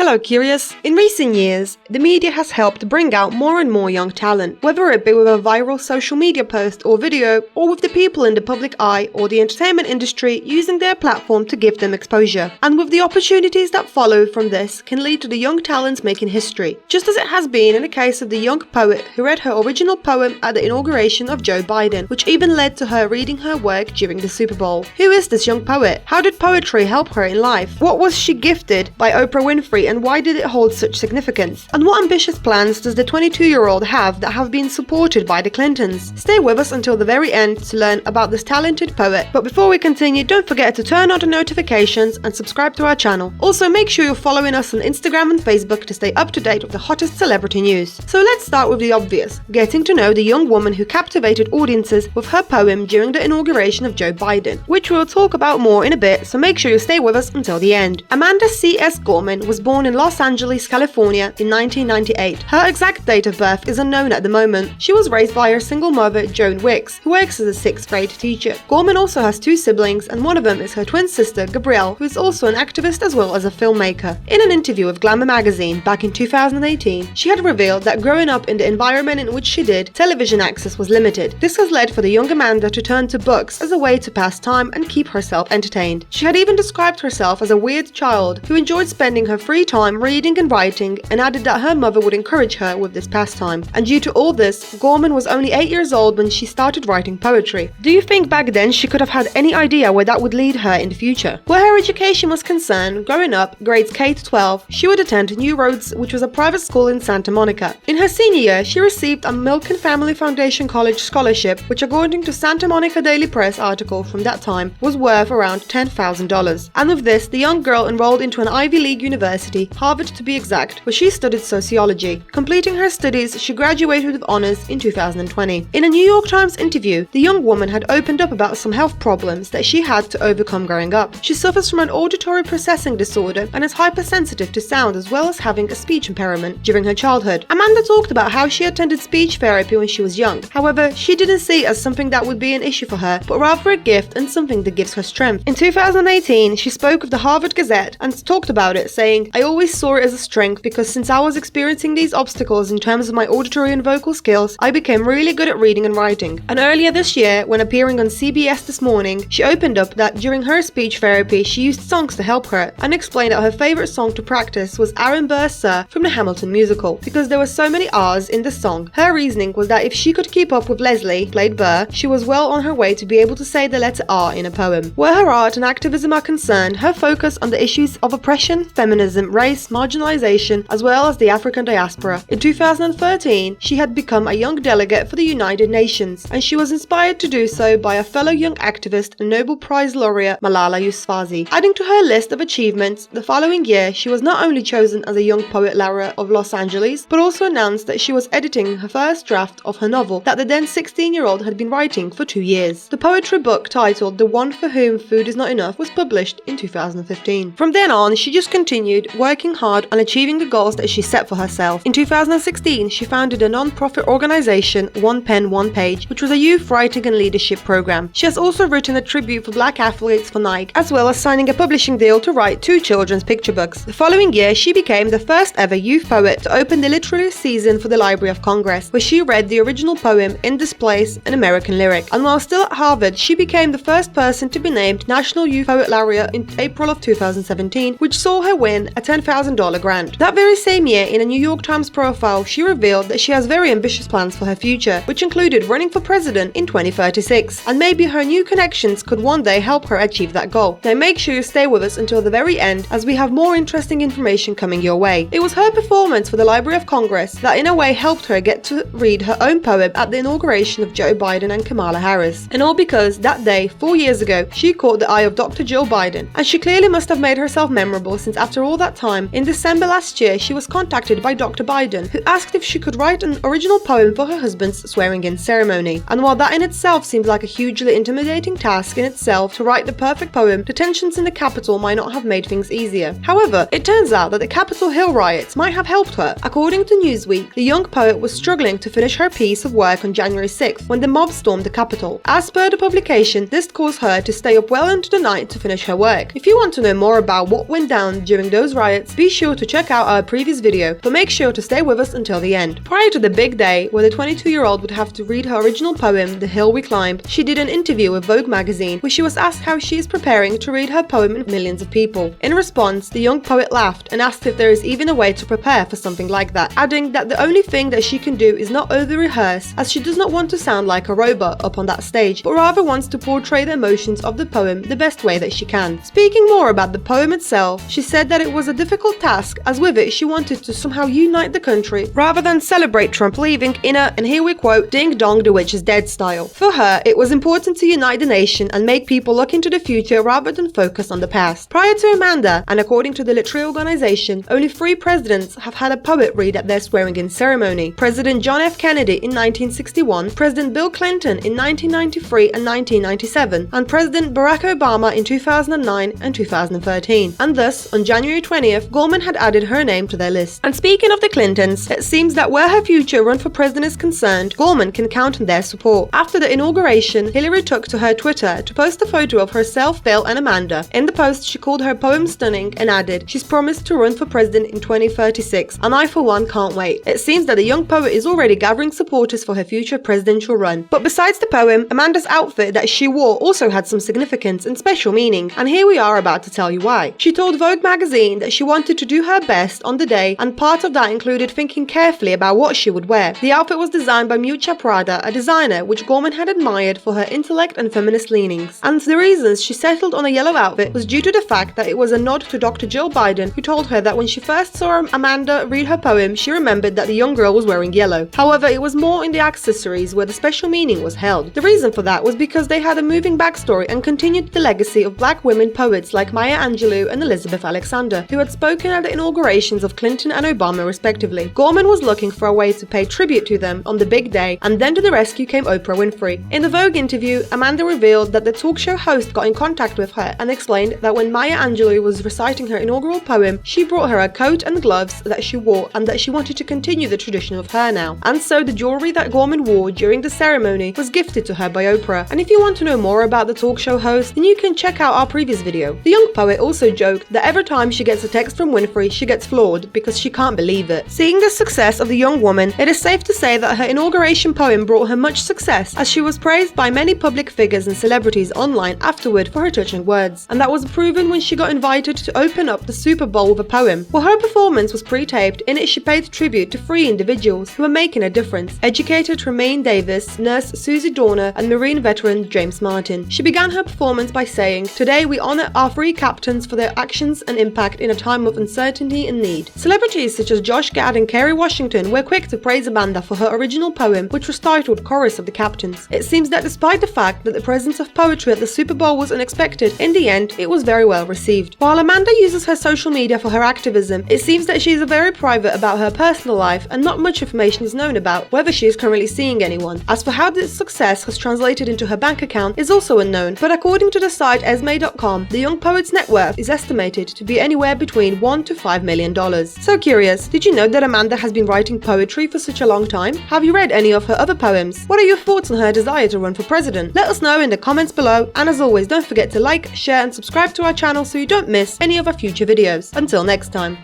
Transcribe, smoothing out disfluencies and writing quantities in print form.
Hello Curious! In recent years, the media has helped bring out more and more young talent, whether it be with a viral social media post or video, or with the people in the public eye or the entertainment industry using their platform to give them exposure. And with the opportunities that follow from this can lead to the young talents making history, just as it has been in the case of the young poet who read her original poem at the inauguration of Joe Biden, which even led to her reading her work during the Super Bowl. Who is this young poet? How did poetry help her in life? What was she gifted by Oprah Winfrey, and why did it hold such significance? And what ambitious plans does the 22-year-old have that have been supported by the Clintons? Stay with us until the very end to learn about this talented poet. But before we continue, don't forget to turn on the notifications and subscribe to our channel. Also, make sure you're following us on Instagram and Facebook to stay up to date with the hottest celebrity news. So let's start with the obvious, getting to know the young woman who captivated audiences with her poem during the inauguration of Joe Biden, which we'll talk about more in a bit, so make sure you stay with us until the end. Amanda C.S. Gorman was born in Los Angeles, California in 1998. Her exact date of birth is unknown at the moment. She was raised by her single mother, Joan Wicks, who works as a 6th grade teacher. Gorman also has 2 siblings, and one of them is her twin sister, Gabrielle, who is also an activist as well as a filmmaker. In an interview with Glamour magazine back in 2018, she had revealed that growing up in the environment in which she did, television access was limited. This has led for the young Amanda to turn to books as a way to pass time and keep herself entertained. She had even described herself as a weird child who enjoyed spending her free time reading and writing, and added that her mother would encourage her with this pastime. And due to all this, Gorman was only 8 years old when she started writing poetry. Do you think back then she could have had any idea where that would lead her in the future? Where her education was concerned, growing up, grades K to 12, she would attend New Roads, which was a private school in Santa Monica. In her senior year, she received a Milk and Family Foundation College scholarship, which according to Santa Monica Daily Press article from that time, was worth around $10,000. And with this, the young girl enrolled into an Ivy League university, Harvard to be exact, where she studied sociology. Completing her studies, she graduated with honors in 2020. In a New York Times interview, the young woman had opened up about some health problems that she had to overcome growing up. She suffers from an auditory processing disorder and is hypersensitive to sound, as well as having a speech impairment during her childhood. Amanda talked about how she attended speech therapy when she was young. However, she didn't see it as something that would be an issue for her, but rather a gift and something that gives her strength. In 2018, she spoke with the Harvard Gazette and talked about it, saying, "I always saw it as a strength because since I was experiencing these obstacles in terms of my auditory and vocal skills, I became really good at reading and writing." And earlier this year, when appearing on CBS This Morning, she opened up that during her speech therapy, she used songs to help her, and explained that her favorite song to practice was Aaron Burr's Sir from the Hamilton musical, because there were so many R's in the song. Her reasoning was that if she could keep up with Leslie, played Burr, she was well on her way to be able to say the letter R in a poem. Where her art and activism are concerned, her focus on the issues of oppression, feminism, race, marginalization, as well as the African diaspora. In 2013, she had become a young delegate for the United Nations, and she was inspired to do so by a fellow young activist and Nobel Prize laureate, Malala Yousafzai. Adding to her list of achievements, the following year she was not only chosen as a Young Poet Laureate of Los Angeles, but also announced that she was editing her first draft of her novel that the then 16-year-old had been writing for 2 years. The poetry book titled The One for Whom Food Is Not Enough was published in 2015. From then on, she just continued working hard on achieving the goals that she set for herself. In 2016, she founded a non-profit organization, One Pen, One Page, which was a youth writing and leadership program. She has also written a tribute for black athletes for Nike, as well as signing a publishing deal to write 2 children's picture books. The following year, she became the first ever youth poet to open the literary season for the Library of Congress, where she read the original poem In Displace, an American Lyric. And while still at Harvard, she became the first person to be named National Youth Poet Laureate in April of 2017, which saw her win a $10,000 grant. That very same year, in a New York Times profile, she revealed that she has very ambitious plans for her future, which included running for president in 2036. And maybe her new connections could one day help her achieve that goal. Now make sure you stay with us until the very end, as we have more interesting information coming your way. It was her performance for the Library of Congress that in a way helped her get to read her own poem at the inauguration of Joe Biden and Kamala Harris. And all because that day, 4 years ago, she caught the eye of Dr. Joe Biden. And she clearly must have made herself memorable, since after all that time, in December last year, she was contacted by Dr. Biden, who asked if she could write an original poem for her husband's swearing-in ceremony. And while that in itself seems like a hugely intimidating task in itself to write the perfect poem, the tensions in the Capitol might not have made things easier. However, it turns out that the Capitol Hill riots might have helped her. According to Newsweek, the young poet was struggling to finish her piece of work on January 6th when the mob stormed the Capitol. As per the publication, this caused her to stay up well into the night to finish her work. If you want to know more about what went down during those riots, riots, be sure to check out our previous video, but make sure to stay with us until the end. Prior to the big day, where the 22-year-old would have to read her original poem, The Hill We Climbed, she did an interview with Vogue magazine, where she was asked how she is preparing to read her poem in millions of people. In response, the young poet laughed and asked if there is even a way to prepare for something like that, adding that the only thing that she can do is not over-rehearse, as she does not want to sound like a robot up on that stage, but rather wants to portray the emotions of the poem the best way that she can. Speaking more about the poem itself, she said that it was a difficult task, as with it she wanted to somehow unite the country rather than celebrate Trump leaving in a, and here we quote, "ding dong the witch is dead" style. For her, it was important to unite the nation and make people look into the future rather than focus on the past. Prior to Amanda, and according to the literary organization, only 3 presidents have had a poet read at their swearing-in ceremony: President John F. Kennedy in 1961, President Bill Clinton in 1993 and 1997, and President Barack Obama in 2009 and 2013. And thus, on January 20th, Gorman had added her name to their list. And speaking of the Clintons, it seems that where her future run for president is concerned, Gorman can count on their support. After the inauguration, Hillary took to her Twitter to post a photo of herself, Bill, and Amanda. In the post, she called her poem stunning and added, "She's promised to run for president in 2036, and I for one can't wait." It seems that the young poet is already gathering supporters for her future presidential run. But besides the poem, Amanda's outfit that she wore also had some significance and special meaning, and here we are about to tell you why. She told Vogue magazine that she wanted to do her best on the day, and part of that included thinking carefully about what she would wear. The outfit was designed by Miuccia Prada, a designer which Gorman had admired for her intellect and feminist leanings. And the reasons she settled on a yellow outfit was due to the fact that it was a nod to Dr. Joe Biden, who told her that when she first saw Amanda read her poem, she remembered that the young girl was wearing yellow. However, it was more in the accessories where the special meaning was held. The reason for that was because they had a moving backstory and continued the legacy of black women poets like Maya Angelou and Elizabeth Alexander, who had spoken at the inaugurations of Clinton and Obama respectively. Gorman was looking for a way to pay tribute to them on the big day, and then to the rescue came Oprah Winfrey. In the Vogue interview, Amanda revealed that the talk show host got in contact with her and explained that when Maya Angelou was reciting her inaugural poem, she brought her a coat and gloves that she wore, and that she wanted to continue the tradition of her now. And so the jewelry that Gorman wore during the ceremony was gifted to her by Oprah. And if you want to know more about the talk show host, then you can check out our previous video. The young poet also joked that every time she gets a text from Winfrey, she gets floored because she can't believe it. Seeing the success of the young woman, it is safe to say that her inauguration poem brought her much success, as she was praised by many public figures and celebrities online afterward for her touching words. And that was proven when she got invited to open up the Super Bowl with a poem. Well, her performance was pre-taped. In it, she paid tribute to 3 individuals who are making a difference: educator Tremaine Davis, nurse Susie Dorner, and Marine veteran James Martin. She began her performance by saying, "Today we honor our 3 captains for their actions and impact in a time of uncertainty and need." Celebrities such as Josh Gad and Kerry Washington were quick to praise Amanda for her original poem, which was titled Chorus of the Captains. It seems that despite the fact that the presence of poetry at the Super Bowl was unexpected, in the end, it was very well received. While Amanda uses her social media for her activism, it seems that she is very private about her personal life, and not much information is known about whether she is currently seeing anyone. As for how this success has translated into her bank account is also unknown, but according to the site esme.com, the young poet's net worth is estimated to be anywhere between $1 to $5 million. So curious, did you know that Amanda has been writing poetry for such a long time? Have you read any of her other poems? What are your thoughts on her desire to run for president? Let us know in the comments below, and as always, don't forget to like, share and subscribe to our channel so you don't miss any of our future videos. Until next time.